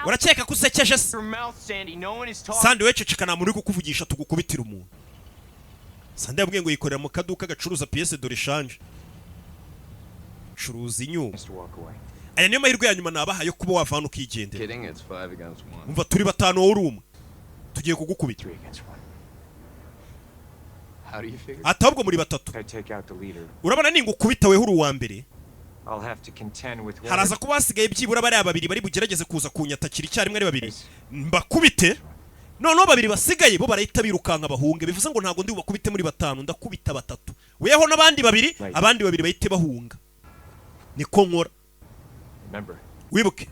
urakeka ko usekeje se Sandy wececeka nta muntu uri kukuvugisha tugukubitira umuntu Sandy yabwiye ngo yikorera mu kaduka gacuruza pièce de rechange curuza inyuma aya niyo mahirwe ya nyuma nabahaye kuba wavana ukigendera umva turi batanu wowe uri umwe tugiye kugukubita atabwo muri batatu urabona ninga ukubita weho uri uwa mbere haraza kuba hasigaye byibura bari babiri bari bugerageze kuza kunyatakira icyarimwe ari babiri mbakubite noneho babiri basigaye bo barahita birukanka bahunge bivuze ngo ntago ndi bubakubite muri batanu ndakubita batatu weho n'abandi babiri abandi babiri bahite bahunga niko nkora wibuke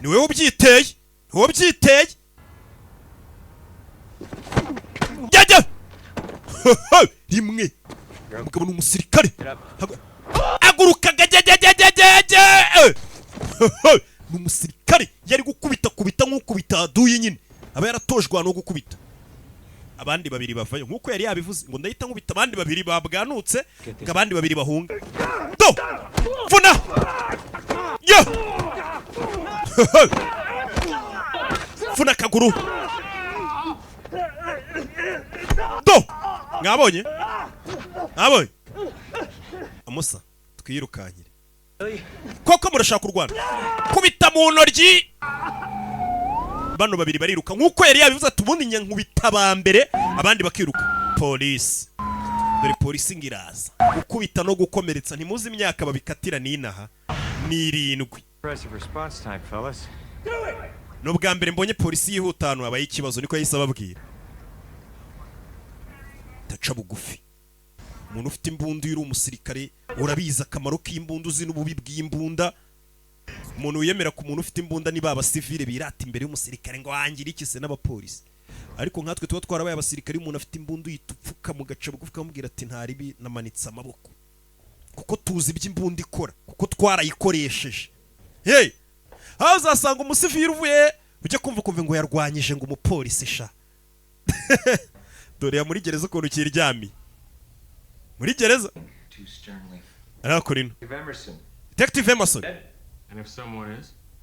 ni wewe ubyiteye jya rimwe umugabo n'umusirikare aguruka n'umusirikare yari gukubita nk'ukubita aduye nyine aba yaratojwe no gukubita abandi babiri bavayo nkuko yari yabivuze ngo ndahita nkubita abandi babiri babwanutse ngo abandi babiri bahunga do funa yo funa kaguru do mwabonye amusa twirukanyire koko murashaka urwana kubita mu ntoryi bano babiri bariruka nkuko yari yabivuze ati ubundi nyankubita abambere abandi bakiruka polisi dore polisi ngiraza gukubita no gukomeretsa ntimuzi imyaka babikatira n'inaha ni 7 no bwa mbere mbonye polisi yihutanu abaye ikibazo niko yahise ababwira taca bugufi umuntu ufite imbundu yuri umusirikare urabiza akamaro k'imbundu uzi n'ububi bw'imbunda umuntu wiyemera ku muntu ufite imbunda ni baba civile birata imbere y'umusirikare ngo angira iki se n'abapolisi ariko nkatwe tuba twarabaye abasirikare umuntu afite imbundu yitupfuka mu gace bugufi kamubwira ati ntaribi namanitse amaboko kuko tuzi iby'imbunda ikora kuko twarayikoresheje hey aho uzasanga umusivile uvuye ujye kumva ngo yarwanyije ngo umupolisi sha dore ya muri gereza ukuntu kiryami muri gereza arakorino Detective Emerson and if someone is